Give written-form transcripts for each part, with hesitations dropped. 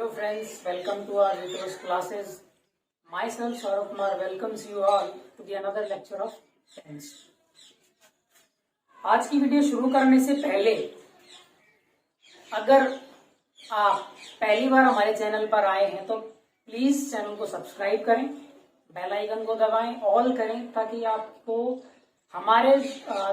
Hello friends, welcome to our videos classes. Myself Saurabh Kumar welcomes you all to the another lecture of tense. आज की video शुरू करने से पहले अगर आप पहली बार हमारे चैनल पर आए हैं तो प्लीज चैनल को सब्सक्राइब करें, बेल आइकन को दबाएं, ऑल करें ताकि आपको हमारे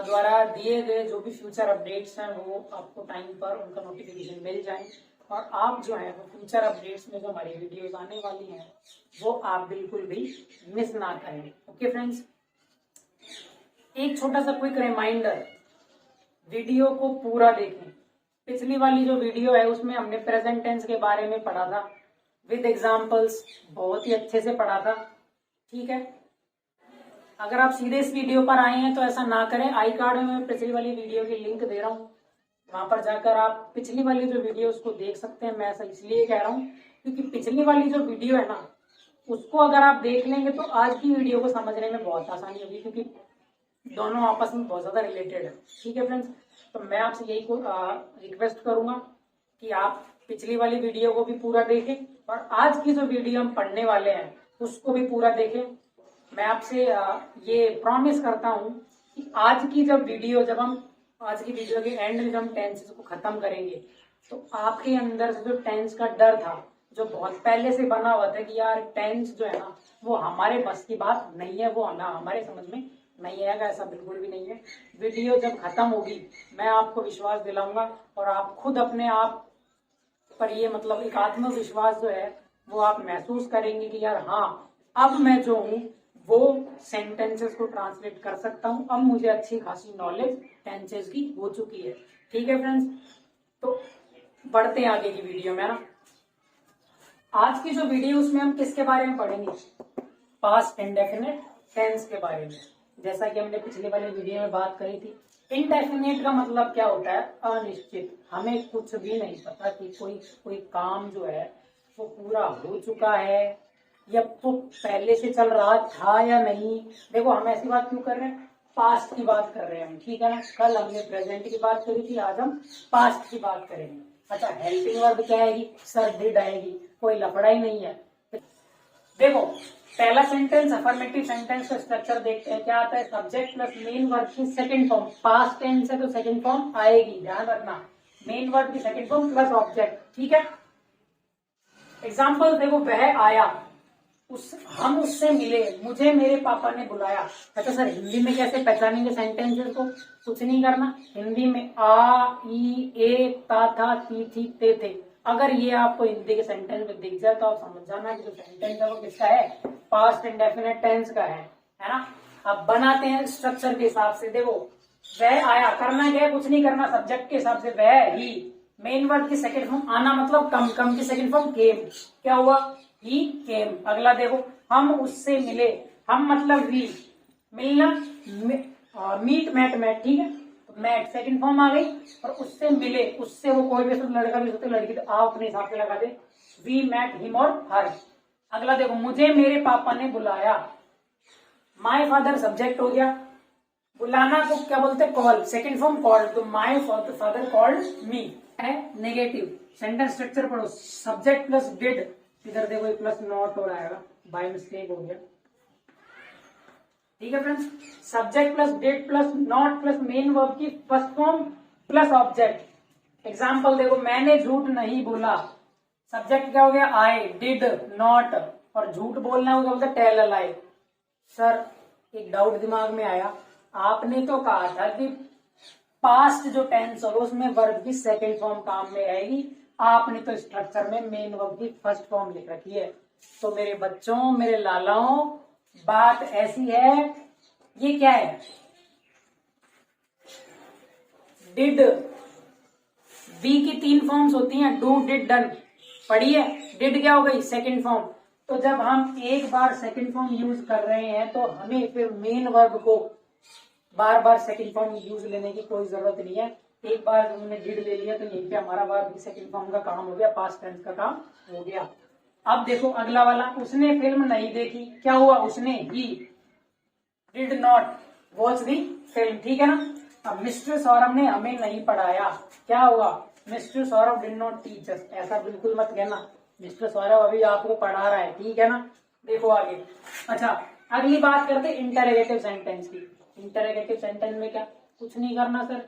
द्वारा दिए गए जो भी फ्यूचर अपडेट्स हैं वो आपको टाइम पर उनका नोटिफिकेशन मिल जाए और आप जो है वो फ्यूचर अपडेट्स में जो हमारी वीडियोस आने वाली हैं वो आप बिल्कुल भी मिस ना करें। ओके फ्रेंड्स, एक छोटा सा क्विक रिमाइंडर, वीडियो को पूरा देखें। पिछली वाली जो वीडियो है उसमें हमने प्रेजेंट टेंस के बारे में पढ़ा था विद एग्जांपल्स, बहुत ही अच्छे से पढ़ा था। ठीक है, अगर आप सीधे इस वीडियो पर आए हैं तो ऐसा ना करें। आई कार्ड में मैं पिछली वाली वीडियो की लिंक दे रहा हूँ, वहां पर जाकर आप पिछली वाली जो वीडियो उसको देख सकते हैं। मैं ऐसा इसलिए कह रहा हूँ क्योंकि पिछली वाली जो वीडियो है ना उसको अगर आप देख लेंगे तो आज की वीडियो को समझने में बहुत आसानी होगी क्योंकि दोनों आपस में बहुत ज्यादा रिलेटेड है। ठीक है फ्रेंड्स, तो मैं आपसे यही रिक्वेस्ट करूंगा कि आप पिछली वाली वीडियो को भी पूरा देखें और आज की जो वीडियो हम पढ़ने वाले हैं उसको भी पूरा देखें। मैं आपसे ये प्रॉमिस करता हूँ कि आज की वीडियो के एंड में जब हम टेंसेस को खत्म करेंगे तो आपके अंदर से जो टेंस का डर था, जो बहुत पहले से बना हुआ था कि यार टेंस जो है ना वो हमारे बस की बात नहीं है, वो ना हमारे समझ में नहीं आएगा, ऐसा बिल्कुल भी नहीं है। वीडियो जब खत्म होगी मैं आपको विश्वास दिलाऊंगा और आप खुद अपने आप पर ये मतलब एक आत्मविश्वास जो है वो आप महसूस करेंगे कि यार हाँ, अब मैं जो हूँ वो सेंटेंसेस को ट्रांसलेट कर सकता हूँ, अब मुझे अच्छी खासी नॉलेज टेंसेस की हो चुकी है। ठीक है फ्रेंड्स, तो बढ़ते हैं आगे की वीडियो में ना। आज की जो वीडियो उसमें हम किसके बारे में पढ़ेंगे? पास्ट इंडेफिनिट टेंस के बारे में। जैसा कि हमने पिछले वाले वीडियो में बात करी थी, इनडेफिनिट का मतलब क्या होता है? अनिश्चित। हमें कुछ भी नहीं पता कि कोई काम जो है वो पूरा हो चुका है या तो पहले से चल रहा था या नहीं। देखो हम ऐसी बात क्यों कर रहे हैं? पास्ट की बात कर रहे हैं हम, ठीक है ना। कल हमने प्रेजेंट की बात करी थी, आज हम पास्ट की बात करेंगे। अच्छा, हेल्पिंग वर्ब क्या आएगी? सर डिड आएगी, कोई लफड़ा ही नहीं है। देखो पहला सेंटेंस अफर्मेटिव सेंटेंस का स्ट्रक्चर देखते हैं, क्या आता है? सब्जेक्ट प्लस मेन वर्ब की सेकंड फॉर्म। पास्ट टेंस है तो सेकंड फॉर्म आएगी, ध्यान रखना। मेन वर्ब की सेकंड फॉर्म प्लस ऑब्जेक्ट, ठीक है। एग्जाम्पल देखो, वह आया, हम उससे मिले, मुझे मेरे पापा ने बुलाया। अच्छा सर, हिंदी में कैसे पहचानेंगे सेंटेंसेस को? कुछ नहीं करना, हिंदी में आ, ई, ए, ता, था, ती, थी, ते, थे। अगर ये आपको हिंदी के सेंटेंस में दिख जाए तो आप समझ जाना कि जो सेंटेंस है वो किसका है? पास्ट इंडेफिनिट टेंस का है ना। अब बनाते हैं स्ट्रक्चर के हिसाब से। देखो वह आया, करना क्या है? कुछ नहीं करना, सब्जेक्ट के हिसाब से वह ही। मेन वर्ड की सेकंड फॉर्म आना मतलब कम, कम की सेकंड फॉर्म केम। क्या हुआ? ही केम। अगला देखो, हम उससे मिले, हम मतलब वी, मिलना मीट, मैट, मैट, ठीक है। तो मैट सेकंड फॉर्म आ गई और उससे मिले, उससे वो कोई भी लड़का भी सकते, लड़की, तो आप अपने हिसाब से लगा दे। वी मैट हिम और हर। अगला देखो, मुझे मेरे पापा ने बुलाया, माय फादर सब्जेक्ट हो गया। बुलाना को क्या बोलते? Call, second form called. तो माय फादर कॉल्ड मी है नेगेटिव। सेंटेंस स्ट्रक्चर पढ़ो, सब्जेक्ट प्लस डिड, इधर देखो प्लस नॉट हो आएगा, बाय मिस्टेक हो गया। ठीक है friends, subject plus did plus not plus main verb की first form plus object. Example देखो, मैंने झूठ नहीं बोला, सब्जेक्ट क्या हो गया? आई, डिड, नॉट, और झूठ बोलना होगा बोलते टेल अ लाई। सर एक डाउट दिमाग में आया, आपने तो कहा था कि पास्ट जो टेंस होगा उसमें वर्ब की सेकंड फॉर्म काम में आएगी, आपने तो स्ट्रक्चर में मेन वर्ब की फर्स्ट फॉर्म लिख रखी है। तो मेरे बच्चों, मेरे लालाओं, बात ऐसी है, ये क्या है? डिड, बी की तीन फॉर्म्स होती हैं, डू, डिड, डन, पढ़ी है। डिड क्या हो गई? Second form. तो जब हम एक बार सेकंड फॉर्म यूज कर रहे हैं तो हमें फिर मेन वर्ब को बार बार सेकंड फॉर्म यूज लेने की कोई जरूरत नहीं है। एक बार हमने डिड ले लिया तो यहीं पे हमारा वर्ब की सेकंड फॉर्म का काम हो गया, पास्ट टेंस का काम हो गया। अब देखो अगला वाला, उसने फिल्म नहीं देखी, क्या हुआ? उसने, he did not watch the film, ठीक है ना। अब मिस्टर सौरभ ने हमें नहीं पढ़ाया, क्या हुआ? Mister Saurabh did not teach us. ऐसा बिल्कुल मत कहना, मिस्टर सौरभ अभी आपको पढ़ा रहा है, ठीक है ना। देखो आगे। अच्छा, अगली बात करते हैं इंटरोगेटिव सेंटेंस की। इंटरोगेटिव सेंटेंस में क्या, कुछ नहीं करना सर,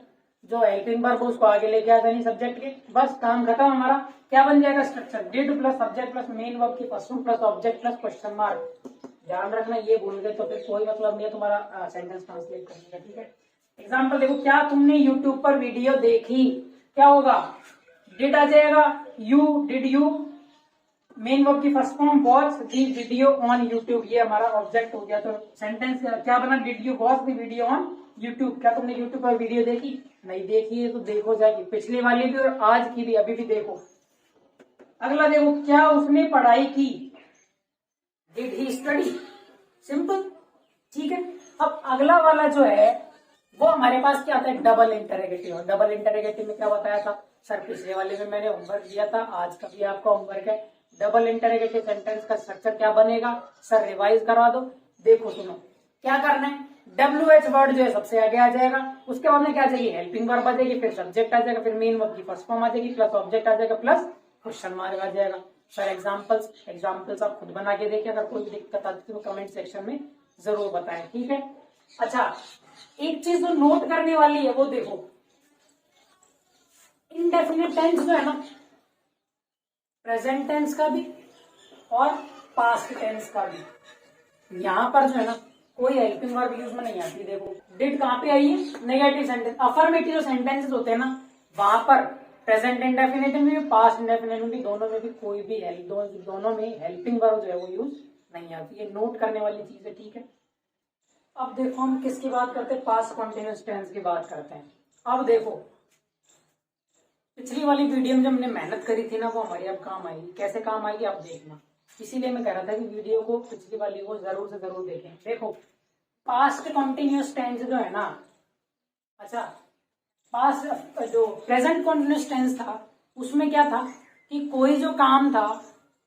जो हेल्पिंग वर्ब उसको आगे लेके आता नहीं सब्जेक्ट के, बस काम खत्म हमारा। क्या बन जाएगा structure, did plus subject plus main verb की first form plus object plus question mark. ध्यान रखना, ये भूल गए तो फिर कोई मतलब नहीं है तुम्हारा सेंटेंस ट्रांसलेट करने का, ठीक है। एग्जाम्पल देखो, क्या तुमने यूट्यूब पर वीडियो देखी, क्या होगा, डिड आ जाएगा, डिड यू, मेन वर्ब की first form watch the video on YouTube, ये हमारा ऑब्जेक्ट हो गया। तो सेंटेंस क्या बना, did you watch the video on YouTube. क्या तुमने यूट्यूब पर वीडियो देखी, नहीं देखी है तो देखो जाके, पिछली वाली भी और आज की भी, अभी भी देखो। अगला देखो, क्या उसने पढ़ाई की, डिड ही स्टडी, सिंपल, ठीक है। अब अगला वाला जो है वो हमारे पास क्या आता है, डबल इंटरोगेटिव। डबल इंटरोगेटिव में क्या बताया था सर, पिछले वाले में मैंने होमवर्क दिया था, आज का भी आपका होमवर्क है। डबल इंटरोगेटिव सेंटेंस का स्ट्रक्चर क्या बनेगा सर, रिवाइज करवा दो। देखो सुनो, क्या करना है, WH वर्ड जो है सबसे आगे आ जाएगा, उसके बाद में क्या चाहिए, हेल्पिंग वर्ब आ जाएगी, फिर सब्जेक्ट आ जाएगा, फिर मेन वर्ब की फर्स्ट फॉर्म आ जाएगी, प्लस ऑब्जेक्ट आ जाएगा, प्लस क्वेश्चन मार्क आ जाएगा। सर एग्जाम्पल्स आप खुद बना के देखिए, अगर कोई दिक्कत आती है तो कमेंट सेक्शन में जरूर बताएं, ठीक है। अच्छा, एक चीज जो नोट करने वाली है वो देखो, इनडेफिनिट टेंस जो है ना, प्रेजेंट टेंस का भी और पास्ट टेंस का भी, यहां पर जो है ना कोई हेल्पिंग वर्ब यूज में नहीं आती। देखो डिड कहां पे आई है, नेगेटिव सेंटेंस। अफर्मेटिव जो सेंटेंसेस होते हैं ना, वहां पर प्रेजेंट इंडेफिनिट में भी पास्ट इंडेफिनिट में भी, दोनों में भी कोई भी दोनों में हेल्पिंग वर्ब जो है वो यूज नहीं आती। ये नोट करने वाली चीज है, ठीक है। अब देखो हम किसकी बात करते हैं, पास्ट कॉन्टिन्यूस टेंस की बात करते हैं। अब देखो, पिछली वाली वीडियो में जब हमने मेहनत करी थी ना, वो हमारी अब काम आएगी। कैसे काम आएगी आप देखना, इसीलिए मैं कह रहा था कि वीडियो को, पिछली वाली को जरूर से जरूर देखें। देखो पास्ट कॉन्टिन्यूस टेंस जो है ना, अच्छा पास्ट जो प्रेजेंट कॉन्टिन्यूस टेंस था उसमें क्या था कि कोई जो काम था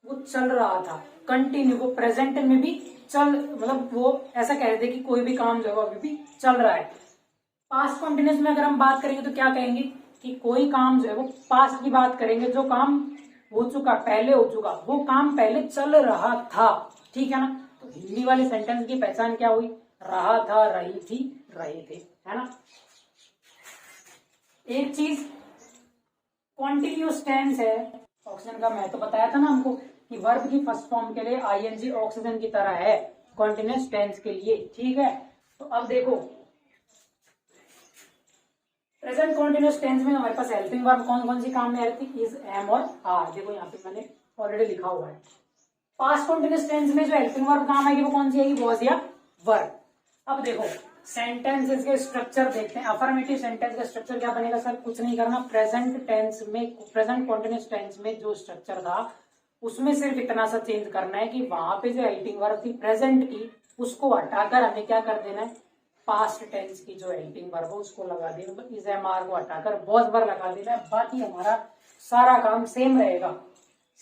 वो चल रहा था, कंटिन्यू, वो प्रेजेंट में भी चल, मतलब वो ऐसा कह रहे थे कि कोई भी काम जो है वो अभी भी चल रहा है। पास्ट कॉन्टिन्यूस में अगर हम बात करेंगे तो क्या कहेंगे कि कोई काम जो है वो पास्ट की बात करेंगे, जो काम हो चुका, पहले हो चुका, वो काम पहले चल रहा था, ठीक है ना। तो हिंदी वाले सेंटेंस की पहचान क्या हुई, रहा था, रही थी, रहे थे, है ना। एक चीज कॉन्टिन्यूस टेंस है, ऑक्सीजन का मैं तो बताया था ना हमको कि वर्ब की फर्स्ट फॉर्म के लिए आईएनजी ऑक्सीजन की तरह है कॉन्टिन्यूस टेंस के लिए, ठीक है। तो अब देखो प्रेजेंट कॉन्टिन्यूस टेंस में हमारे पास हेल्पिंग वर्ब कौन कौन सी काम में आ रही थी, इज, एम और आर। देखो यहाँ पे मैंने ऑलरेडी लिखा हुआ है। पास्ट कॉन्टिन्यूस टेंस में जो हेल्पिंग वर्ब काम आएगी वो कौन सी आएगी, वॉज या वर। अब देखो सेंटेंसेस के स्ट्रक्चर देखते हैं। अफर्मेटिव सेंटेंस का स्ट्रक्चर क्या बनेगा सर, कुछ नहीं करना, प्रेजेंट टेंस में, प्रेजेंट कॉन्टिन्यूस टेंस में जो स्ट्रक्चर था उसमें सिर्फ इतना सा चेंज करना है कि वहां पे जो हेल्पिंग वर्ब थी प्रेजेंट की, उसको हटाकर हमें क्या कर देना है, पास्ट टेंस की जो हेल्पिंग वर्ब है उसको लगा देना, मतलब इज एम आर को हटाकर वॉज वर लगा देना है। बाकी हमारा सारा काम सेम रहेगा।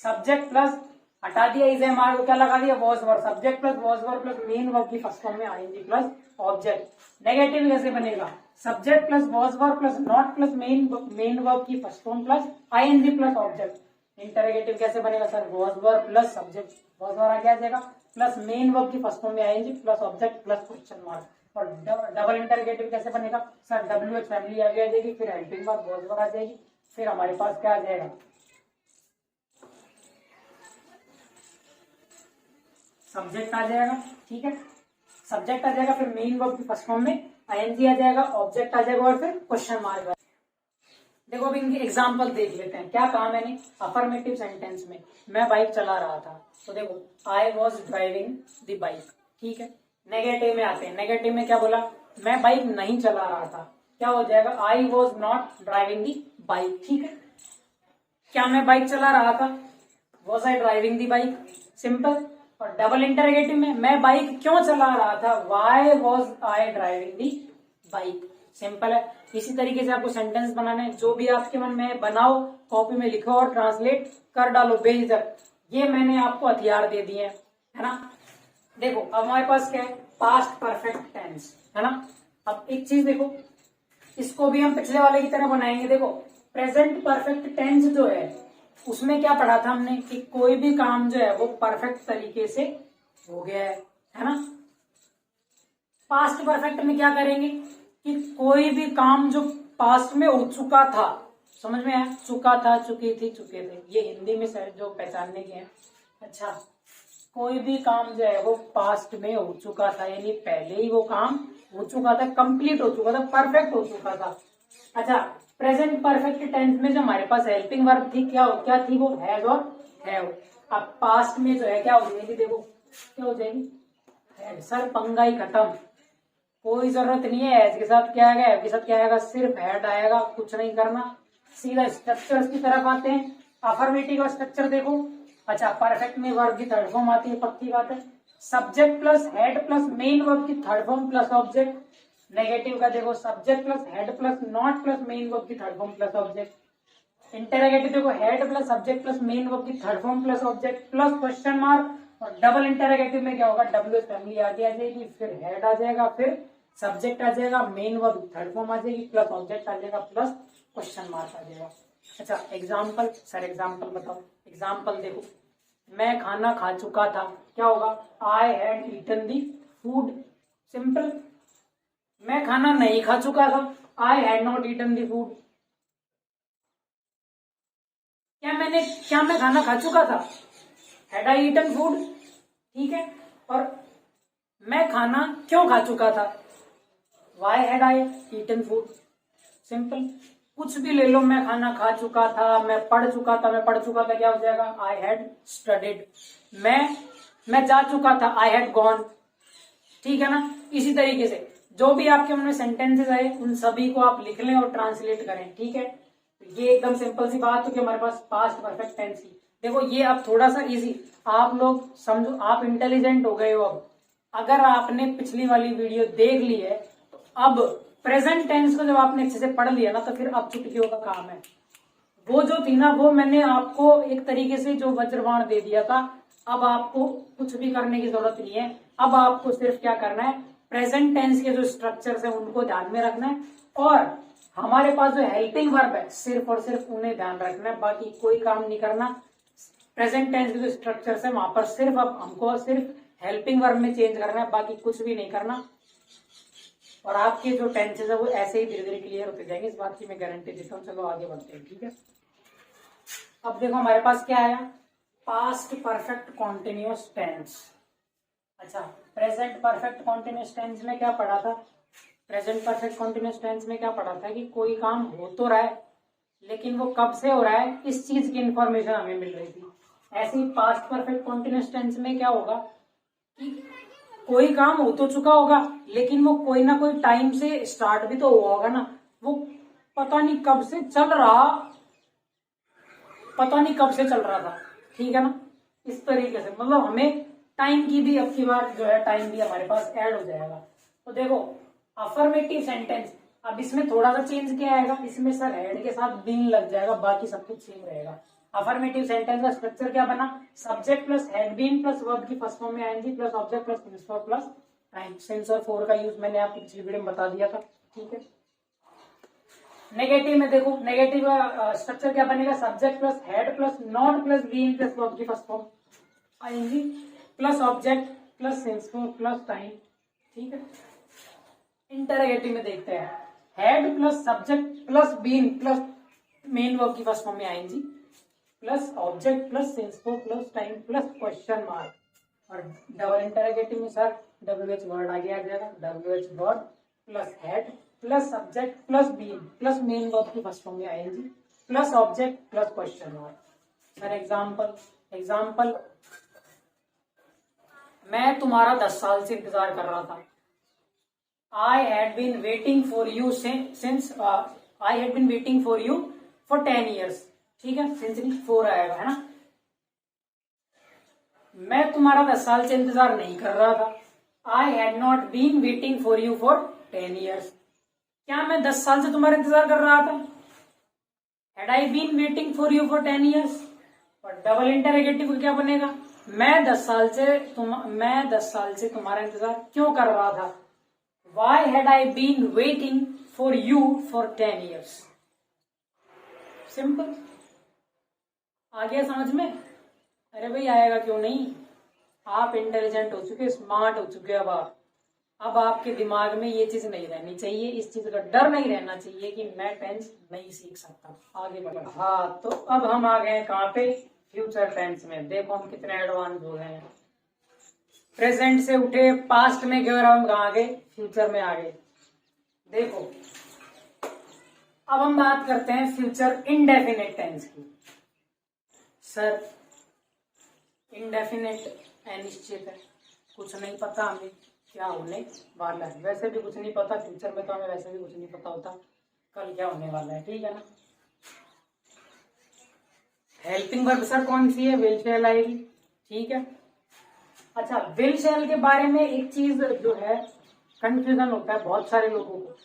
सब्जेक्ट प्लस, हटा दिया इज एम आर को, क्या लगा दिया, was were, subject plus was were plus main verb की फर्स्ट फॉर्म में आईएनजी प्लस ऑब्जेक्ट। नेगेटिव कैसे बनेगा, subject plus was were plus not plus main verb की first form plus ING plus object. Interrogative कैसे बनेगा sir, was were plus subject, was were आ जाएगा, plus main verb की first form में ING plus object plus question mark. और double interrogative कैसे बनेगा सर, WH फैमिली आगे आ जाएगी, फिर हेल्पिंग वर्ब वॉज वर आ जाएगी, फिर हमारे पास क्या आ जाएगा, सब्जेक्ट आ जाएगा, ठीक है, सब्जेक्ट आ जाएगा, फिर मेन वर्ब की फर्स्ट फॉर्म में आईएनजी आ जाएगा, ऑब्जेक्ट आ जाएगा और फिर क्वेश्चन मार्क। देखो अब इनके एग्जांपल देख लेते हैं। क्या कहा मैंने, अफर्मेटिव सेंटेंस में मैं बाइक चला रहा था, तो देखो I was driving the bike, ठीक है। नेगेटिव में आते हैं, नेगेटिव में क्या बोला, मैं बाइक नहीं चला रहा था, क्या हो जाएगा, I was not driving the bike, ठीक है। क्या मैं बाइक चला रहा था, was I driving the bike, simple. और डबल इंटरोगेटिव में मैं बाइक क्यों चला रहा था, why was I driving the bike, simple है। इसी तरीके से आपको सेंटेंस बनाना है, जो भी आपके मन में बनाओ, कॉपी में लिखो और ट्रांसलेट कर डालो बेझिझक। ये मैंने आपको हथियार दे दिए हैं, है ना। देखो अब हमारे पास क्या है, पास्ट परफेक्ट टेंस, है ना। अब एक चीज देखो, इसको भी हम पिछले वाले की तरह बनाएंगे। देखो प्रेजेंट परफेक्ट टेंस जो है उसमें क्या पढ़ा था हमने कि कोई भी काम जो है वो परफेक्ट तरीके से हो गया है ना। पास्ट परफेक्ट में क्या करेंगे कि कोई भी काम जो पास्ट में हो चुका था, समझ में आया, चुका था, चुकी थी, चुके थे, ये हिंदी में सर जो पहचानने के हैं। अच्छा, कोई भी काम जो है वो पास्ट में हो चुका था, यानी पहले ही वो काम हो चुका था, कंप्लीट हो चुका था, परफेक्ट हो चुका था। अच्छा, प्रेजेंट परफेक्ट टेंस में जो हमारे पास हेल्पिंग वर्ब थी, क्या थी वो, हैज और हैव। अब पास्ट में जो है क्या हो जाएगी, देखो क्या हो जाएगी, हैड। सर पंगा ही खत्म, कोई जरूरत नहीं है एज के साथ क्या आएगा, हैव के साथ क्या आएगा, सिर्फ हैड आएगा, कुछ नहीं करना। सीधा स्ट्रक्चर्स की तरफ आते हैं। अफर्मेटिव का स्ट्रक्चर देखो। अच्छा, परफेक्ट में वर्ब की थर्ड फॉर्म आती है, पक्की बात है। Subject plus had plus main verb की third form plus object. Negative का देखो, subject plus had plus not plus main verb की third form plus object. Interrogative देखो, had plus subject plus main verb की third form plus object plus question mark. और double interrogative में क्या होगा, W family आगे आ जाएगी, फिर हेड आ जाएगा, फिर सब्जेक्ट आ जाएगा, मेन वर्ब थर्ड फॉर्म आ जाएगी, प्लस ऑब्जेक्ट आ जाएगा, प्लस क्वेश्चन मार्क आ जाएगा। अच्छा, एग्जाम्पल, सर एग्जाम्पल बताओ। एग्जाम्पल देखो, मैं खाना खा चुका था, क्या होगा, I had eaten the food. Simple. मैं खाना नहीं खा चुका था, I had not eaten the food. क्या मैं खाना खा चुका था, हैड आई ईटन फूड, ठीक है। और मैं खाना क्यों खा चुका था, why had I eaten food. Simple. कुछ भी ले लो, मैं खाना खा चुका था, मैं पढ़ चुका था, क्या हो जाएगा, आई हैड स्टडीड। मैं जा चुका था, आई हैड गॉन, ठीक है ना। इसी तरीके से जो भी आपके मन में सेंटेंसेस आए उन सभी को आप लिख लें और ट्रांसलेट करें, ठीक है। ये एकदम सिंपल सी बात है कि हमारे पास पास्ट परफेक्ट टेंस की। देखो ये अब थोड़ा सा इजी, आप लोग समझो, आप इंटेलिजेंट हो गए हो। अब अगर आपने पिछली वाली वीडियो देख ली है तो अब प्रेजेंट टेंस को जब आपने अच्छे से पढ़ लिया ना, तो फिर अब चुटकियों का काम है। वो जो थी ना, वो मैंने आपको एक तरीके से जो वज्रबाण दे दिया था। अब आपको कुछ भी करने की जरूरत नहीं है। अब आपको सिर्फ क्या करना है, प्रेजेंट टेंस के जो स्ट्रक्चर्स है उनको ध्यान में रखना है, और हमारे पास जो हेल्पिंग वर्ब है सिर्फ और सिर्फ उन्हें ध्यान रखना है, बाकी कोई काम नहीं करना। प्रेजेंट टेंस के जो स्ट्रक्चर्स है वहां पर सिर्फ अब हमको सिर्फ हेल्पिंग वर्ब में चेंज करना है, बाकी कुछ भी नहीं करना। और आपके जो टेंसेस है वो ऐसे ही धीरे धीरे क्लियर होते जाएंगे, इस बात की मैं गारंटी देता हूँ। चलो आगे बढ़ते हैं, ठीक है। अब देखो हमारे पास क्या आया, पास्ट परफेक्ट कॉन्टिन्यूअस टेंस। अच्छा, प्रेजेंट परफेक्ट कॉन्टिन्यूअस टेंस में क्या पढ़ा था, प्रेजेंट परफेक्ट कॉन्टिन्यूअस टेंस में क्या पढ़ा था कि कोई काम हो तो रहा है, लेकिन वो कब से हो रहा है, इस चीज की इंफॉर्मेशन हमें मिल रही थी। ऐसे ही पास्ट परफेक्ट कॉन्टिन्यूअस टेंस में क्या होगा कि कोई काम हो तो चुका होगा, लेकिन वो कोई ना कोई टाइम से स्टार्ट भी तो हुआ होगा ना, वो पता नहीं कब से चल रहा था, ठीक है ना। इस तरीके से मतलब हमें टाइम की भी, अब की बार जो है टाइम भी हमारे पास ऐड हो जाएगा। तो देखो अफर्मेटिव सेंटेंस, अब इसमें थोड़ा सा चेंज क्या आएगा, इसमें सर हेड के साथ बीन लग जाएगा, बाकी सब कुछ सेम रहेगा। अफर्मेटिव सेंटेंस का स्ट्रक्चर क्या बना, subject plus had been plus verb की फर्स्ट फॉर्म में ING plus object plus since for plus time. Since और फॉर का यूज मैंने आपको पिछली वीडियो में बता दिया था, ठीक है। नेगेटिव में देखो, नेगेटिव का स्ट्रक्चर क्या बनेगा, subject plus had plus not plus been plus verb की first form ING plus object plus since for plus time, ठीक है। इंटरोगेटिव में देखते हैं, had plus subject plus been plus main verb की फर्स्ट फॉर्म में ING plus object plus since for plus time plus question mark. और double interrogative में sir WH word आगे आ जाएगा, WH word plus had plus subject plus been plus main verb की first form में ING plus object plus question mark. Sir example, मैं तुम्हारा 10 साल से इंतजार कर रहा था। I had been waiting for you since I had been waiting for you for 10 years, ठीक है, since 4 आएगा, है ना। मैं तुम्हारा 10 साल से इंतजार नहीं कर रहा था, I had not been waiting for you for 10 years। क्या मैं 10 साल से तुम्हारा इंतजार कर रहा था, had I been waiting for you for 10 years। और डबल इंटरोगेटिव क्या बनेगा, मैं 10 साल से तुम्हारा इंतजार क्यों कर रहा था, Why had I been waiting for you for 10 years? Simple. आ गया समझ में? अरे भाई आएगा क्यों नहीं, आप इंटेलिजेंट हो चुके, स्मार्ट हो चुके। अब आपके दिमाग में ये चीज नहीं रहनी चाहिए, इस चीज का डर नहीं रहना चाहिए कि मैं टेंस नहीं सीख सकता। आगे बढ़ो। हाँ, तो अब हम आ गए कहाँ पे? फ्यूचर टेंस में। देखो हम कितने एडवांस हो गए हैं। प्रेजेंट से उठे, पास्ट में गए और हम कहाँ आ गए? फ्यूचर में आ गए। देखो अब हम बात करते हैं फ्यूचर इंडेफिनिट टेंस की। सर इंडेफिनिट अनिश्चित है, कुछ नहीं पता हमें क्या होने वाला है। वैसे भी कुछ नहीं पता, फ्यूचर में तो हमें वैसे भी कुछ नहीं पता होता कल क्या होने वाला है, ठीक है ना। हेल्पिंग वर्ब सर कौन सी है? विल शैल आएगी, ठीक है। अच्छा, विल शैल के बारे में एक चीज जो है कंफ्यूजन होता है बहुत सारे लोगों को।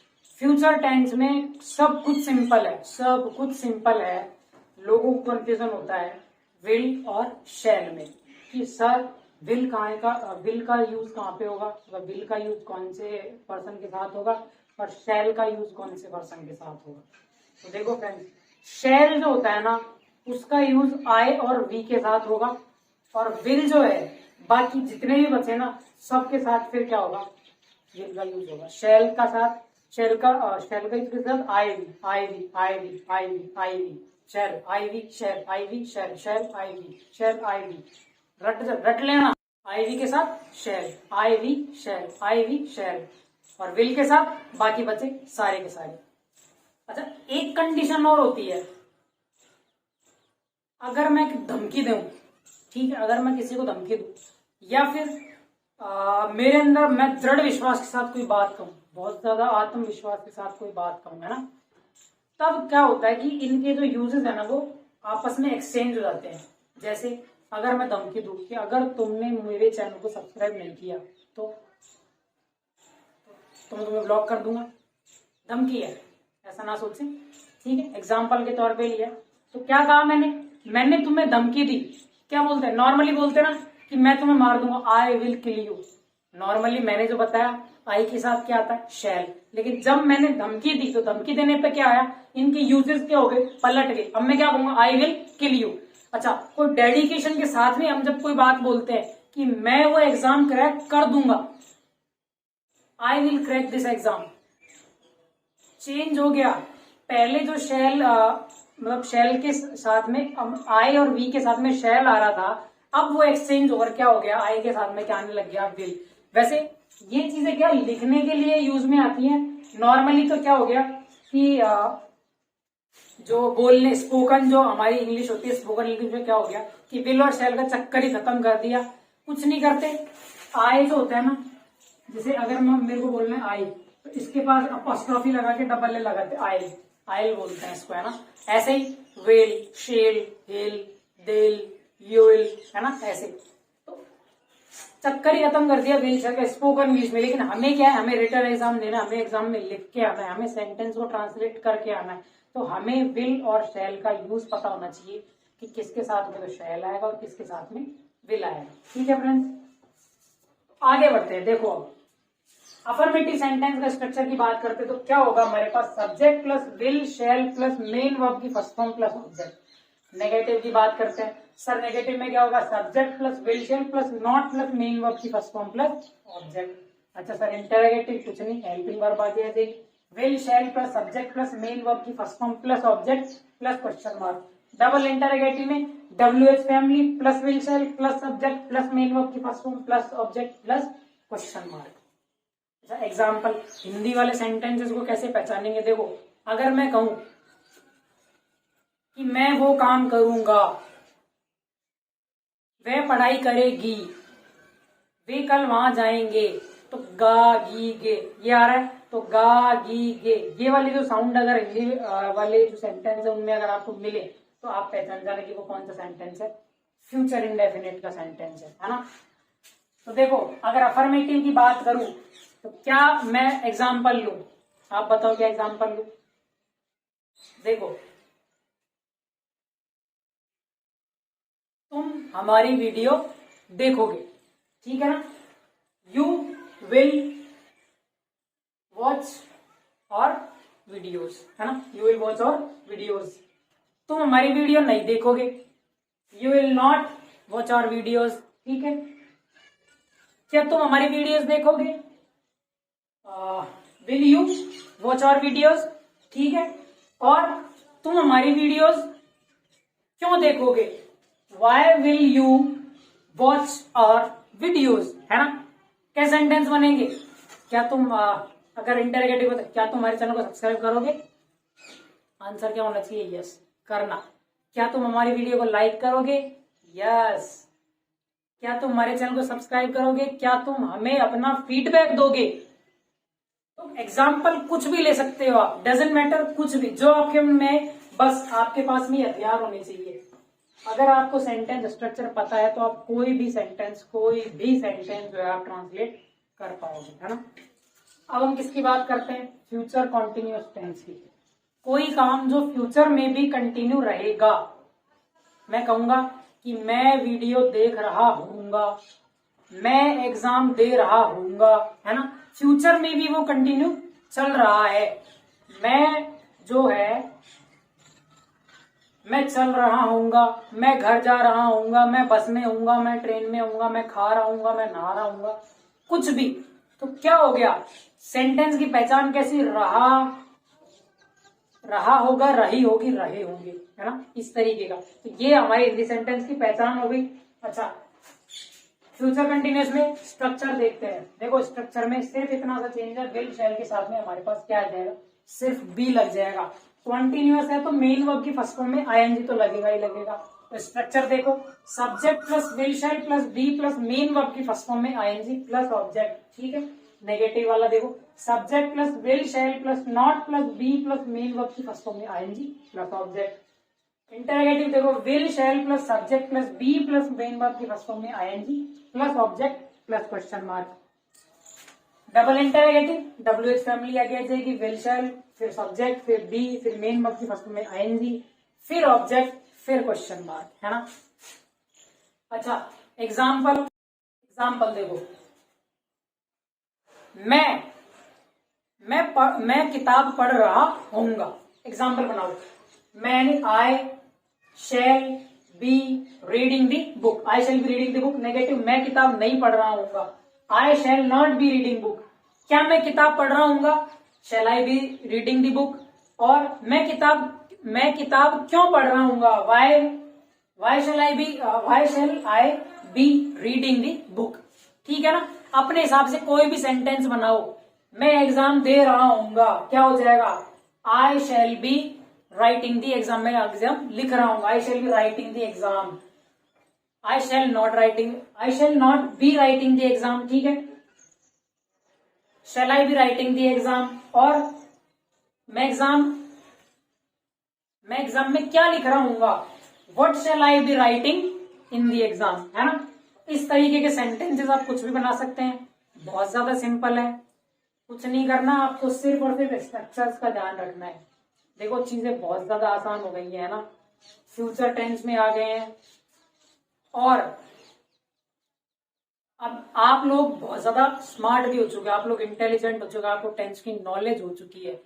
फ्यूचर टेंस में सब कुछ सिंपल है, सब कुछ सिंपल है। लोगों को कंफ्यूजन होता है विल और शैल में कि सर विल कहाँ का, विल का यूज कहाँ पे होगा, विल का यूज कौन से पर्सन के साथ होगा और शैल का यूज कौन से पर्सन के साथ होगा। तो देखो फ्रेंड्स, शैल जो होता है ना उसका यूज आई और वी के साथ होगा, और विल जो है बाकी जितने भी बचे ना सबके साथ फिर क्या होगा? विल का यूज होगा। शैल का साथ, शैल का यूज के साथ I we, I we, I we, I we, I we, shall, I we, shall, I we, shall, shall, I we, shall, I we. रट लेना, आई वी के साथ शैल, I we, shall, I we, शैल, और विल के साथ बाकी बचे सारे के सारे। अच्छा, एक कंडीशन और होती है, अगर मैं धमकी दूं, ठीक है, अगर मैं किसी को धमकी दूं या फिर मेरे अंदर मैं दृढ़ विश्वास के साथ कोई बात कहूं, बहुत ज्यादा आत्मविश्वास के साथ कोई बात कहूं, है ना, तब क्या होता है कि इनके जो यूजेस है ना वो आपस में एक्सचेंज हो जाते हैं। जैसे अगर मैं धमकी दूं कि अगर तुमने मेरे चैनल को सब्सक्राइब नहीं किया तो मैं तुम्हें ब्लॉक कर दूंगा, धमकी है, ऐसा ना सोचें, ठीक है, एग्जाम्पल के तौर पे लिया। तो क्या कहा मैंने तुम्हें धमकी दी, क्या बोलते हैं नॉर्मली, बोलते हैं ना कि मैं तुम्हें मार दूंगा, I will kill you. Normally मैंने जो बताया आई के साथ क्या आता है? शैल। लेकिन जब मैंने धमकी दी तो धमकी देने पे क्या आया? इनके यूजेस क्या हो गए? पलट गए। अब मैं क्या कहूंगा? I will kill you. अच्छा, कोई डेडिकेशन के साथ में हम जब कोई बात बोलते हैं कि मैं वो एग्जाम क्रैक कर दूंगा, I will crack this exam, change हो गया। पहले जो शैल मतलब शैल के साथ में आई और वी के साथ में शैल आ रहा था, अब वो एक्सचेंज ओवर क्या हो गया? आई के साथ में क्या आने लग गया? विल। वैसे ये चीजें क्या लिखने के लिए यूज में आती हैं, नॉर्मली तो क्या हो गया कि जो बोलने स्पोकन जो हमारी इंग्लिश होती है, स्पोकन इंग्लिश में क्या हो गया कि विल और शैल का चक्कर ही खत्म कर दिया, कुछ नहीं करते। आई जो होता है ना, जैसे अगर मेरे को बोलना है आई, तो इसके पास अपॉस्ट्रोफी लगा के डबल ए लगाते आयल, आयल बोलते हैं इसको, है ना। ऐसे ही वेल, शेल, हेल, देल, यूल, है ना, ऐसे। तो चक्कर ही खत्म कर दिया वेल शैल का स्पोकन इंग्लिश में। लेकिन हमें क्या है, हमें रिटन एग्जाम देना, हमें एग्जाम में लिख के आना है, हमें सेंटेंस को ट्रांसलेट करके आना है, तो हमें विल और शैल का यूज पता होना चाहिए कि किसके साथ में तो शैल आएगा और किसके साथ में विल आएगा, ठीक है फ्रेंड्स। आगे बढ़ते हैं। देखो अब अफर्मेटिव सेंटेंस का स्ट्रक्चर की बात करते तो क्या होगा हमारे पास? Subject plus will shall plus main verb की first form plus object. Negative की बात करते हैं, सर नेगेटिव में क्या होगा? Subject plus will shall plus not plus main verb की फर्स्ट फॉर्म प्लस ऑब्जेक्ट। अच्छा सर इंटरोगेटिव कुछ नहीं, हेल्पिंग वर्ब आ गया, देख will shall plus subject plus main verb की first form plus object plus question mark. Double interrogative में WH family plus will shall plus subject plus main verb की first form plus object plus question mark. Example, Hindi वाले sentences को कैसे पहचानेंगे? देखो अगर मैं कहूं कि मैं वो काम करूंगा, वह पढ़ाई करेगी, वे कल वहां जाएंगे, तो गा गी गे ये आ रहा है, तो गा गी गे ये वाली जो साउंड अगर हिंदी वाले जो सेंटेंस है उनमें अगर आपको मिले तो आप पहचान जाने कि वो कौन सा सेंटेंस है, फ्यूचर इंडेफिनिट का सेंटेंस है ना। तो देखो अगर अफर्मेटिव की बात करूं तो क्या मैं एग्जाम्पल लू, आप बताओ क्या एग्जाम्पल लू? देखो तुम हमारी वीडियो देखोगे, ठीक है ना, you will watch our videos, है ना, you will watch our videos. तुम हमारी वीडियो नहीं देखोगे, you will not watch our videos, ठीक है। क्या तुम हमारी वीडियोज देखोगे? Will you watch our videos, ठीक है। और तुम हमारी वीडियोज क्यों देखोगे? Why will you watch our videos, है ना। क्या सेंटेंस बनेंगे? क्या तुम अगर इंटरोगेटिव होता, क्या तुम हमारे चैनल को सब्सक्राइब करोगे? आंसर क्या होना चाहिए? यस, करना। क्या तुम हमारी वीडियो को लाइक करोगे? यस। क्या तुम हमारे चैनल को सब्सक्राइब करोगे? क्या तुम हमें अपना फीडबैक दोगे? तो एग्जाम्पल कुछ भी ले सकते हो आप, डजेंट मैटर, कुछ भी जो आपके में, बस आपके पास में हथियार होने चाहिए। अगर आपको सेंटेंस स्ट्रक्चर पता है तो आप कोई भी सेंटेंस जो है आप ट्रांसलेट कर पाओगे, है ना। अब हम किसकी बात करते हैं? फ्यूचर कॉन्टिन्यूअस टेंस की। कोई काम जो फ्यूचर में भी कंटिन्यू रहेगा, मैं कहूंगा कि मैं वीडियो देख रहा हूंगा, मैं एग्जाम दे रहा हूंगा, है ना। फ्यूचर में भी वो कंटिन्यू चल रहा है। मैं चल रहा हूंगा, मैं घर जा रहा हूंगा, मैं बस में हूंगा, मैं ट्रेन में हूंगा, मैं खा रहा हूंगा, मैं नहा रहा हूंगा, कुछ भी। तो क्या हो गया? सेंटेंस की पहचान कैसी? रहा होगा, रही होगी, रहे होंगे, है ना, इस तरीके का। तो ये हमारे हिंदी सेंटेंस की पहचान हो गई। अच्छा, फ्यूचर कंटिन्यूअस में स्ट्रक्चर देखते हैं। देखो स्ट्रक्चर में सिर्फ इतना सा चेंज है, विल शैल के साथ में हमारे पास क्या आ जाएगा? सिर्फ बी लग जाएगा। कॉन्टिन्यूअस है तो मेन वर्ब की फर्स्ट फॉर्म में आईएनजी तो लगेगा ही लगेगा। तो स्ट्रक्चर देखो, subject plus will shall plus be plus main verb की फर्स्ट फॉर्म में आईएनजी प्लस ऑब्जेक्ट, ठीक है। नेगेटिव वाला देखो, subject plus will shall plus not plus be plus main verb की फर्स्ट फॉर्म में आईएनजी प्लस ऑब्जेक्ट। इंटरोगेटिव देखो, will shall plus subject plus be plus main verb की first form में ING plus object plus question mark. Double interrogative, WH family आगे आ जाएगी, will शैल, फिर subject, फिर बी, फिर मेन वर्ब की फर्स्ट फॉर्म में आईएनजी, फिर ऑब्जेक्ट, फिर क्वेश्चन मार्क, है ना। अच्छा, एग्जाम्पल देखो, मैं किताब पढ़ रहा हूंगा। एग्जाम्पल बनाओ, मैंने I shall be reading the book. I shall be reading the book. Negative, मैं किताब नहीं पढ़ रहा हूंगा। I shall not be reading book. क्या मैं किताब पढ़ रहा हूंगा? Shall I be reading the book. और मैं किताब क्यों पढ़ रहा हूंगा? Why shall I be reading the book. ठीक है ना। अपने हिसाब से कोई भी सेंटेंस बनाओ। मैं एग्जाम दे रहा हूंगा, क्या हो जाएगा? I shall be writing the exam. मैं एग्जाम लिख रहा हूँ, I shall be writing the exam. I shall not be writing the exam, ठीक है। Shall I be writing the exam. और मैं एग्जाम में क्या लिख रहा हूंगा? What shall I be writing in the exam, है ना। इस तरीके के सेंटेंसेस आप कुछ भी बना सकते हैं। बहुत ज्यादा सिंपल है, कुछ नहीं करना आपको, सिर्फ और सिर्फ स्ट्रक्चर्स का ध्यान रखना है। देखो चीजें बहुत ज्यादा आसान हो गई है ना, फ्यूचर टेंस में आ गए हैं। और अब आप लोग बहुत ज्यादा स्मार्ट भी हो चुके हैं, आप लोग इंटेलिजेंट हो चुके हैं, आपको टेंस की नॉलेज हो चुकी है।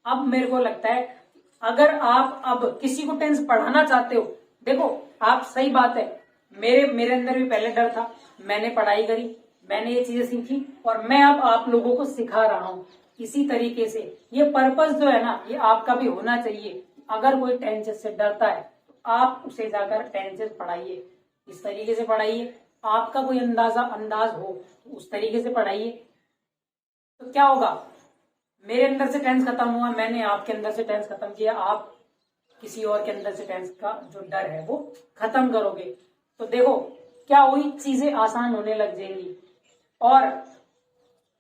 अब मेरे को लगता है अगर आप अब किसी को टेंस पढ़ाना चाहते हो, देखो आप, सही बात है, मेरे अंदर भी पहले डर था, मैंने पढ़ाई करी, मैंने ये चीजें सीखी और मैं अब आप लोगों को सिखा रहा हूं। इसी तरीके से ये पर्पस जो है ना, ये आपका भी होना चाहिए। अगर कोई टेंसेस से डरता है तो आप उसे जाकर टेंसेस पढ़ाइए, इस तरीके से पढ़ाइए। आपका कोई अंदाज हो तो उस तरीके से पढ़ाइए। तो क्या होगा? मेरे अंदर से टेंस खत्म हुआ, मैंने आपके अंदर से टेंस खत्म किया, आप किसी और के अंदर से टेंस का जो डर है वो खत्म करोगे। तो देखो क्या हुई, चीजें आसान होने लग जाएंगी। और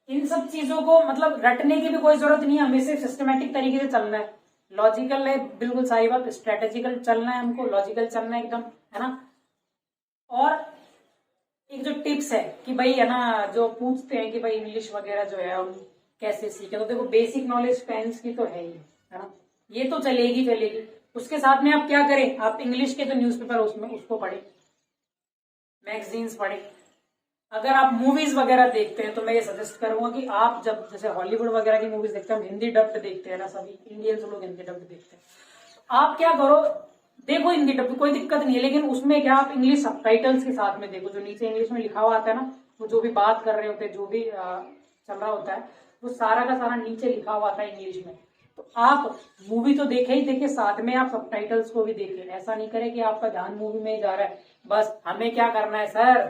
इन सब चीजों को मतलब रटने की भी कोई जरूरत नहीं है, हमें सिर्फ सिस्टमेटिक तरीके से चलना है। लॉजिकल है, बिल्कुल सही बात, स्ट्रेटेजिकल चलना है हमको, लॉजिकल चलना है एकदम, है ना। और एक जो टिप्स है कि भाई है ना, जो पूछते हैं कि भाई इंग्लिश वगैरह जो है हम कैसे सीखे, तो देखो बेसिक नॉलेज टेंस की तो है ही, है ना, ये तो चलेगी। उसके साथ में आप क्या करें, आप इंग्लिश के जो न्यूज़पेपर उसमें उसको पढ़े, मैगजीन्स पढ़े। अगर आप मूवीज वगैरह देखते हैं तो मैं ये सजेस्ट करूंगा कि आप जब जैसे हॉलीवुड वगैरह की मूवीज देखते हैं, हम हिंदी डब्ड देखते हैं ना, सभी इंडियंस लोग हिंदी डब्ड देखते हैं। आप क्या करो, देखो हिंदी डब, कोई दिक्कत नहीं है, लेकिन उसमें क्या आप इंग्लिश सबटाइटल्स के साथ में देखो, जो नीचे इंग्लिश में लिखा हुआ आता है ना, वो जो भी बात कर रहे होते हैं, जो भी चल रहा होता है, वो सारा का सारा नीचे लिखा हुआ आता है इंग्लिश में। तो आप मूवी तो देखे ही देखे, साथ में आप सबटाइटल्स को भी देखें। ऐसा नहीं करें कि आपका ध्यान मूवी में ही जा रहा है। बस हमें क्या करना है सर,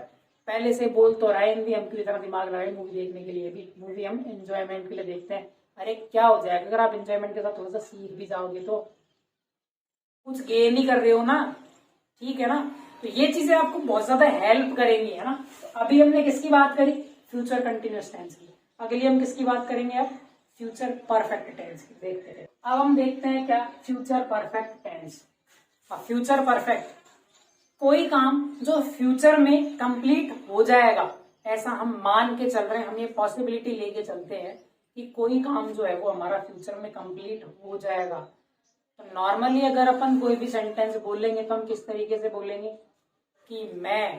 पहले से बोल तो रहे हिंदी, हम किसी तरह दिमाग लगाए मूवी देखने के लिए भी, मूवी हम एंजॉयमेंट के लिए देखते हैं। अरे क्या हो जाएगा अगर आप एंजॉयमेंट के साथ थोड़ा सा सीख भी जाओगे तो, कुछ गेन ही कर रहे हो ना, ठीक है ना। तो ये चीजें आपको बहुत ज्यादा हेल्प करेंगी, है ना। तो अभी हमने किसकी बात करी, फ्यूचर कंटिन्यूअस टेंस की। अगली हम किसकी बात करेंगे अब, फ्यूचर परफेक्ट टेंस की। देखते हैं अब हम देखते हैं क्या future perfect tense. Future perfect, कोई काम जो फ्यूचर में कंप्लीट हो जाएगा, ऐसा हम मान के चल रहे हैं, हम ये पॉसिबिलिटी लेके चलते हैं कि कोई काम जो है वो हमारा फ्यूचर में कंप्लीट हो जाएगा। तो नॉर्मली अगर अपन कोई भी सेंटेंस बोलेंगे तो हम किस तरीके से बोलेंगे कि मैं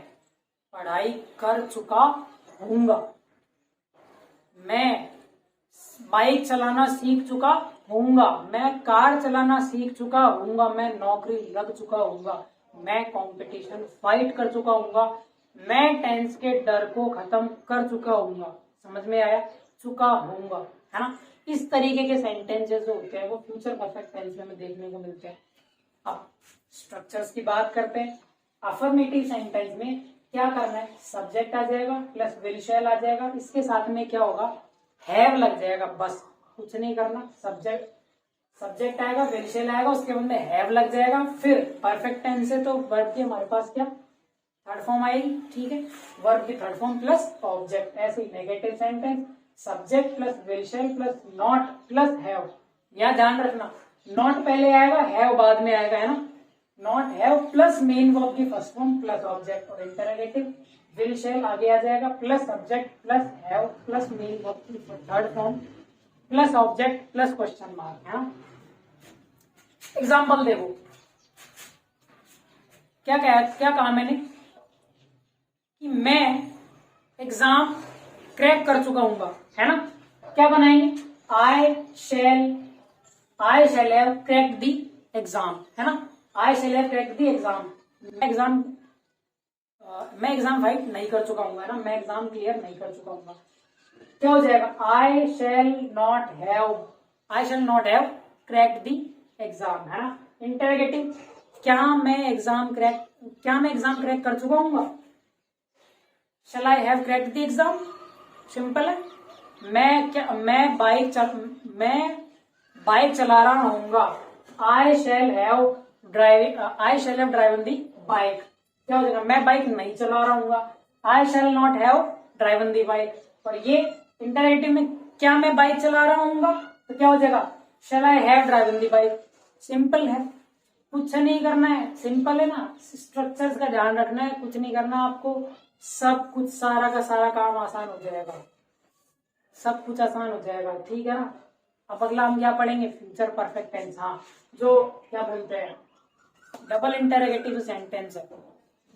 पढ़ाई कर चुका हूंगा, मैं बाइक चलाना सीख चुका हूंगा, मैं कार चलाना सीख चुका हूंगा, मैं नौकरी लग चुका हूंगा, मैं कंपटीशन फाइट कर चुका हूंगा, मैं टेंस के डर को खत्म कर चुका हूंगा। समझ में आया, चुका हूंगा, है ना। इस तरीके के सेंटेंसेस जो होते हैं वो फ्यूचर परफेक्ट टेंस में हमें देखने को मिलते हैं। अब स्ट्रक्चर्स की बात करते हैं। अफर्मेटिव सेंटेंस में क्या करना है, सब्जेक्ट आ जाएगा प्लस विल शैल आ जाएगा, इसके साथ में क्या होगा, हैव लग जाएगा, बस कुछ नहीं करना। सब्जेक्ट आएगा, विल शैल आएगा, उसके बाद में हैव लग जाएगा। फिर परफेक्ट टेंस है तो वर्ब की हमारे पास क्या थर्ड फॉर्म आएगी, ठीक है, वर्ब की थर्ड फॉर्म प्लस ऑब्जेक्ट। ऐसे ही negative sentence, subject plus will shall plus not plus have. यहां ध्यान रखना, नॉट पहले आएगा, हैव बाद में आएगा, है ना। Not have plus main verb की फर्स्ट फॉर्म प्लस ऑब्जेक्ट। और इंटरोगेटिव, विल शैल आगे आ जाएगा plus subject plus have plus main verb की third form plus object plus question mark, है ना। एग्जाम्पल देखो, क्या कहा मैंने कि मैं एग्जाम क्रैक कर चुका हूंगा, है ना। क्या बनाएंगे, आई shall have cracked the exam, है ना। आई shall have cracked the exam. मैं एग्जाम फाइट नहीं कर चुका हूँ, है ना, मैं एग्जाम क्लियर नहीं कर चुका हूँ। क्या हो जाएगा, आई shall not have cracked the exam, है ना। इंटरोगेटिव, क्या मैं एग्जाम क्रैक कर चुका हूँ। Shall I have cracked the exam, simple है। मैं बाइक चला रहा हूँगा, I shall have driven the bike. क्या हो जाएगा, मैं बाइक नहीं चला रहा हूँगा, I shall not have driven the bike. और ये इंटरेक्टिव में क्या मैं बाइक चला रहा हूँगा, तो क्या हो जाएगा, shall I have driven the bike. Simple है, कुछ नहीं करना है, सिंपल है ना। स्ट्रक्चर्स का ध्यान रखना है, कुछ नहीं करना आपको, सब कुछ सारा का सारा काम आसान हो जाएगा, सब कुछ आसान हो जाएगा, ठीक है ना। अब अगला हम क्या पढ़ेंगे, फ्यूचर परफेक्ट टेंस। हाँ, जो क्या बोलते हैं डबल इंटरोगेटिव सेंटेंस है,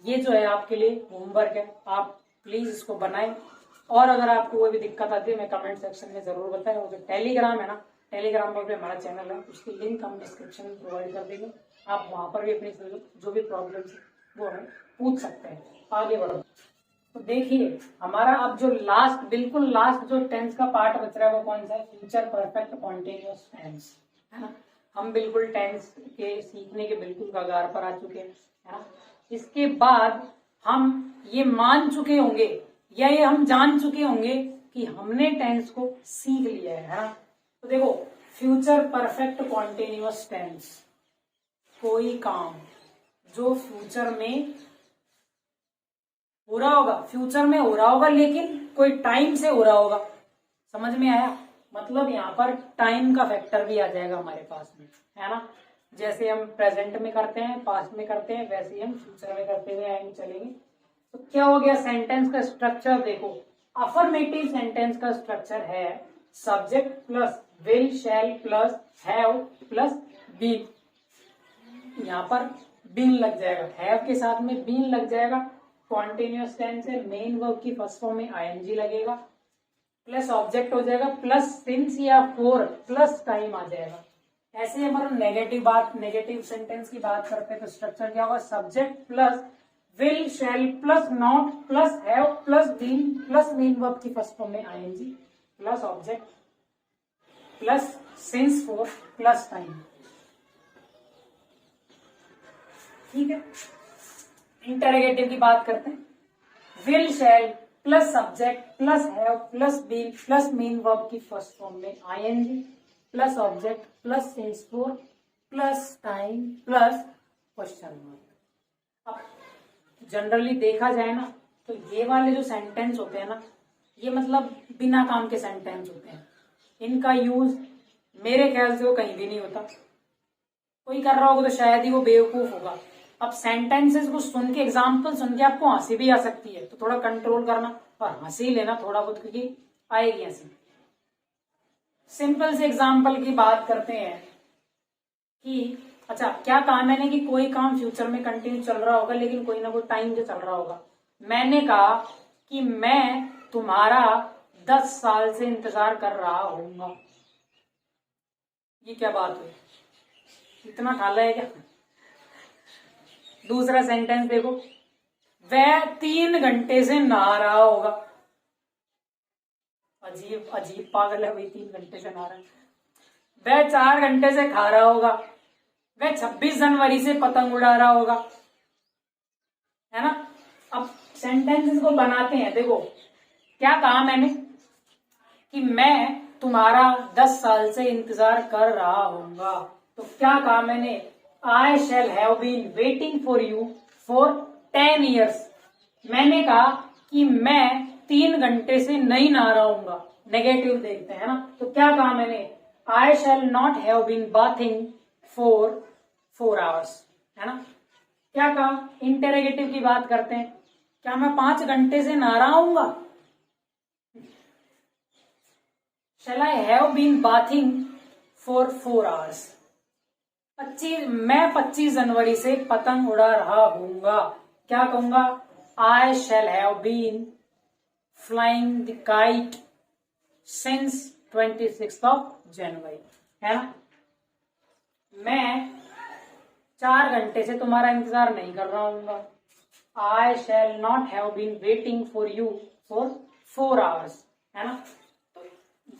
ये जो है आपके लिए होमवर्क है, आप प्लीज इसको बनाएं। और अगर आपको कोई भी दिक्कत आती है मैं कमेंट सेक्शन में जरूर बताएं। और जो टेलीग्राम है ना, टेलीग्राम पर भी हमारा चैनल है, उसकी लिंक हम डिस्क्रिप्शन में प्रोवाइड कर देंगे, आप वहां पर भी अपनी जो भी प्रॉब्लम्स वो हमें पूछ सकते हैं। आगे बढ़ो, तो देखिए हमारा अब जो बिल्कुल लास्ट जो टेंस का पार्ट बच रहा है वो कौन सा है, फ्यूचर परफेक्ट कॉन्टिन्यूअस टेंस, है ना। हम बिल्कुल टेंस के सीखने के बिल्कुल कगार पर आ चुके हैं, है ना। इसके बाद हम ये मान चुके होंगे या ये हम जान चुके होंगे कि हमने टेंस को सीख लिया है ना। तो देखो, फ्यूचर परफेक्ट कॉन्टिन्यूअस टेंस, कोई काम जो फ्यूचर में हो रहा होगा, लेकिन कोई टाइम से हो रहा होगा। समझ में आया, मतलब यहाँ पर टाइम का फैक्टर भी आ जाएगा हमारे पास में, है ना। जैसे हम प्रेजेंट में करते हैं, पास्ट में करते हैं, वैसे ही हम फ्यूचर में करते हुए आएंगे चलेंगे। तो क्या हो गया, सेंटेंस का स्ट्रक्चर देखो, अफर्मेटिव सेंटेंस का स्ट्रक्चर है subject plus will shall plus have plus been. यहाँ पर बीन लग जाएगा, हैव के साथ में बीन लग जाएगा। कॉन्टिन्यूअस टेंस है, मेन वर्ब की फर्स्ट फॉर्म में आईएनजी लगेगा, प्लस ऑब्जेक्ट हो जाएगा, प्लस सिंस या फॉर प्लस टाइम आ जाएगा। ऐसे हमारा नेगेटिव सेंटेंस की बात करते हैं तो स्ट्रक्चर क्या होगा, subject plus will shall plus not plus have plus been plus main verb की फर्स्ट फॉर्म में ING plus object plus since for plus time. ठीक है, इंटरोगेटिव की बात करते हैं, will shall plus subject plus have plus been plus main verb की first form में ING plus object plus since for plus time plus question mark. अब generally देखा जाए ना तो ये वाले जो सेंटेंस होते हैं ना, ये मतलब बिना काम के सेंटेंस होते हैं। इनका यूज मेरे ख्याल से वो कहीं भी नहीं होता। कोई कर रहा होगा तो शायद ही वो बेवकूफ होगा। अब सेंटेंसेस को सुन के, एग्जाम्पल सुन के आपको हंसी भी आ सकती है, तो थोड़ा कंट्रोल करना और हंसी लेना थोड़ा बहुत, क्योंकि आएगी हंसी। सिंपल से एग्जाम्पल की बात करते हैं कि अच्छा क्या कहा मैंने कि कोई काम फ्यूचर में कंटिन्यू चल रहा होगा, लेकिन कोई ना कोई टाइम जो चल रहा होगा। मैंने कहा कि मैं तुम्हारा 10 साल से इंतजार कर रहा हूंगा। ये क्या बात हुई, इतना ठाला है क्या? दूसरा सेंटेंस देखो, वह 3 घंटे से नहा रहा होगा। अजीब अजीब पागल है भाई, 3 घंटे से नहा रहा है। वह 4 घंटे से खा रहा होगा। वह 26 जनवरी से पतंग उड़ा रहा होगा, है ना। अब सेंटेंसेस को बनाते हैं। देखो क्या कहा मैंने कि मैं तुम्हारा 10 साल से इंतजार कर रहा हूंगा, तो क्या कहा मैंने, I shall have been waiting for you for 10 years। मैंने कहा कि मैं 3 घंटे से नहीं नहा रहा हूंगा। नेगेटिव देखते हैं ना, तो क्या कहा मैंने, I shall not have been bathing for 4 hours, है ना। क्या कहा, इंटरोगेटिव की बात करते हैं, क्या मैं 5 घंटे से नहा रहा हूंगा। Shall I have been bathing for 4 hours। मैं 25 जनवरी से पतंग उड़ा रहा हूंगा। क्या कहूंगा, I shall have been flying the kite since 26th of January, है ना। मैं 4 घंटे से तुम्हारा इंतजार नहीं कर रहा हूंगा। I shall not have been waiting for you for 4 hours, है ना। तो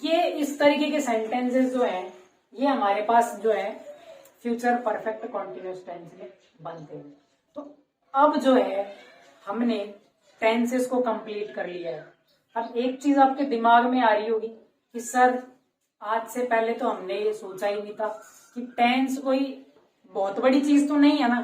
ये इस तरीके के सेंटेंसेस जो हैं, ये हमारे पास जो है फ्यूचर परफेक्ट कॉन्टिन्यूअस टेंस में बनते हैं। तो अब जो है हमने टेंसेस को कंप्लीट कर लिया है। अब एक चीज आपके दिमाग में आ रही होगी कि सर आज से पहले तो हमने ये सोचा ही नहीं था कि टेंस कोई बहुत बड़ी चीज तो नहीं है ना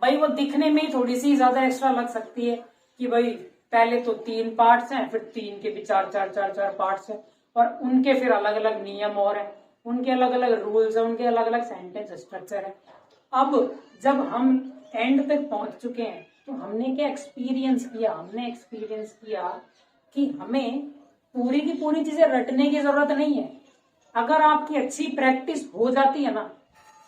भाई, वो दिखने में ही थोड़ी सी ज्यादा एक्स्ट्रा लग सकती है कि भाई पहले तो 3 पार्ट्स हैं, फिर 3 के भी 4 पार्ट्स हैं, और उनके फिर अलग अलग नियम और हैं, उनके अलग अलग रूल्स है, उनके अलग अलग सेंटेंस स्ट्रक्चर है। अब जब हम एंड तक पहुंच चुके हैं तो हमने क्या एक्सपीरियंस किया, हमने एक्सपीरियंस किया कि हमें पूरी की पूरी चीजें रटने की जरूरत नहीं है। अगर आपकी अच्छी प्रैक्टिस हो जाती है ना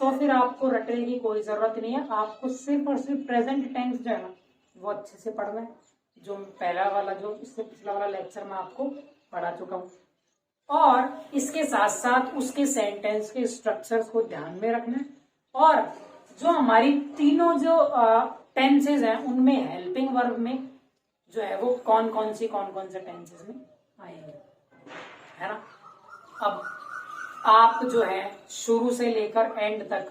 तो फिर आपको रटने की कोई जरूरत नहीं है। आपको सिर्फ और सिर्फ प्रेजेंट टेंस जो है ना वो अच्छे से पढ़ना है, जो पहला वाला जो इससे पिछला वाला लेक्चर में आपको पढ़ा चुका हूं, और इसके साथ साथ उसके सेंटेंस के स्ट्रक्चर्स को ध्यान में रखना है। और जो हमारी तीनों जो टेंसेज हैं उनमें हेल्पिंग वर्ब में जो है वो कौन कौन से टेंसेज में आएंगे, है ना। अब आप जो है शुरू से लेकर एंड तक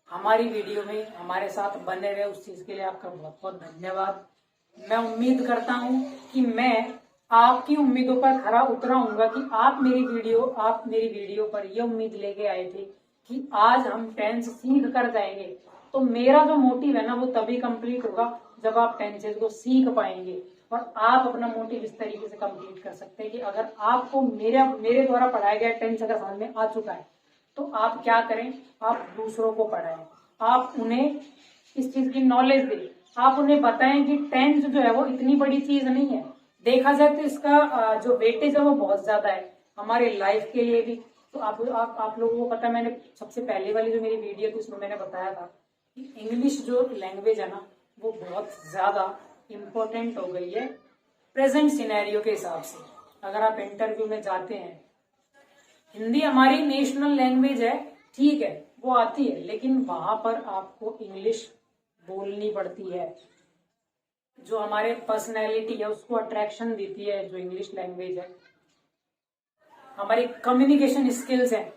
हमारी वीडियो में हमारे साथ बने रहे, उस चीज के लिए आपका बहुत बहुत धन्यवाद। मैं उम्मीद करता हूं कि मैं आपकी उम्मीदों पर खरा उतराऊंगा कि आप मेरी वीडियो पर ये उम्मीद लेके आए थे कि आज हम टेंस सीख कर जाएंगे। तो मेरा जो मोटिव है ना वो तभी कंप्लीट होगा जब आप टेंसेज को सीख पाएंगे। और आप अपना मोटिव इस तरीके से कंप्लीट कर सकते हैं कि अगर आपको मेरे द्वारा पढ़ाया गया टेंस अगर समझ में आ चुका है तो आप क्या करें, आप दूसरों को पढ़ाएं, आप उन्हें इस चीज की नॉलेज दें, आप उन्हें बताएं कि टेंस जो है वो इतनी बड़ी चीज नहीं है। देखा जाए तो इसका जो वेटेज है वो बहुत ज्यादा है हमारे लाइफ के लिए भी। तो आप लोगों को पता है, मैंने सबसे पहले वाली जो मेरी वीडियो थी उसमें मैंने बताया था कि इंग्लिश जो लैंग्वेज है ना वो बहुत ज्यादा इम्पोर्टेंट हो गई है प्रेजेंट सिनेरियो के हिसाब से। अगर आप इंटरव्यू में जाते हैं, हिंदी हमारी नेशनल लैंग्वेज है, ठीक है, वो आती है, लेकिन वहां पर आपको इंग्लिश बोलनी पड़ती है। जो हमारे पर्सनैलिटी है उसको अट्रैक्शन देती है जो इंग्लिश लैंग्वेज है। हमारी कम्युनिकेशन स्किल्स है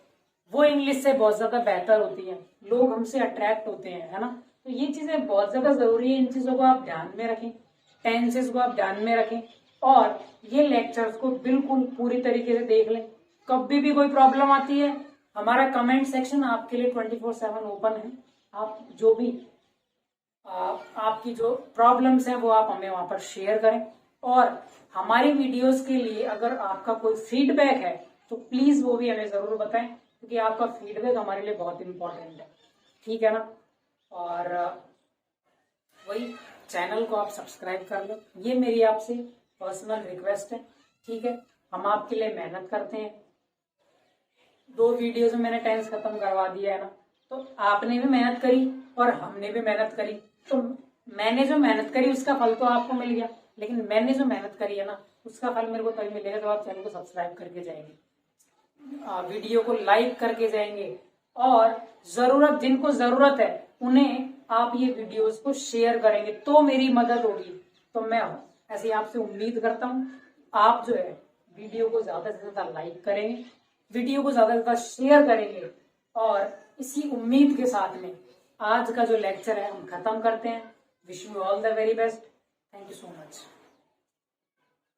वो इंग्लिश से बहुत ज्यादा बेहतर होती है, लोग हमसे अट्रैक्ट होते हैं, है ना। तो ये चीजें बहुत ज्यादा जरूरी है, इन चीजों को आप ध्यान में रखें, टेंसेस को आप ध्यान में रखें और ये लेक्चर्स को बिल्कुल पूरी तरीके से देख लें। कभी भी कोई प्रॉब्लम आती है, हमारा कमेंट सेक्शन आपके लिए 24/7 ओपन है। आप जो भी आपकी जो प्रॉब्लम्स हैं वो आप हमें वहां पर शेयर करें। और हमारी वीडियोस के लिए अगर आपका कोई फीडबैक है तो प्लीज वो भी हमें जरूर बताएं, क्योंकि आपका फीडबैक हमारे लिए बहुत इंपॉर्टेंट है, ठीक है ना। और वही चैनल को आप सब्सक्राइब कर लो, ये मेरी आपसे पर्सनल रिक्वेस्ट है, ठीक है। हम आपके लिए मेहनत करते हैं, 2 वीडियोज में मैंने टेंस खत्म करवा दिया है ना, तो आपने भी मेहनत करी और हमने भी मेहनत करी, तो मैंने जो मेहनत करी उसका फल तो आपको मिल गया, लेकिन मैंने जो मेहनत करी है ना उसका फल मेरे को तभी मिलेगा जब आप चैनल को सब्सक्राइब करके जाएंगे, वीडियो को लाइक करके जाएंगे और जिनको जरूरत है उन्हें आप ये वीडियोस को शेयर करेंगे तो मेरी मदद होगी। तो मैं ऐसे आपसे उम्मीद करता हूँ आप जो है वीडियो को ज्यादा से ज्यादा लाइक करेंगे, वीडियो को ज्यादा से ज्यादा शेयर करेंगे। और इसी उम्मीद के साथ में आज का जो लेक्चर है हम खत्म करते हैं। Wish you all the very best. Thank you so much.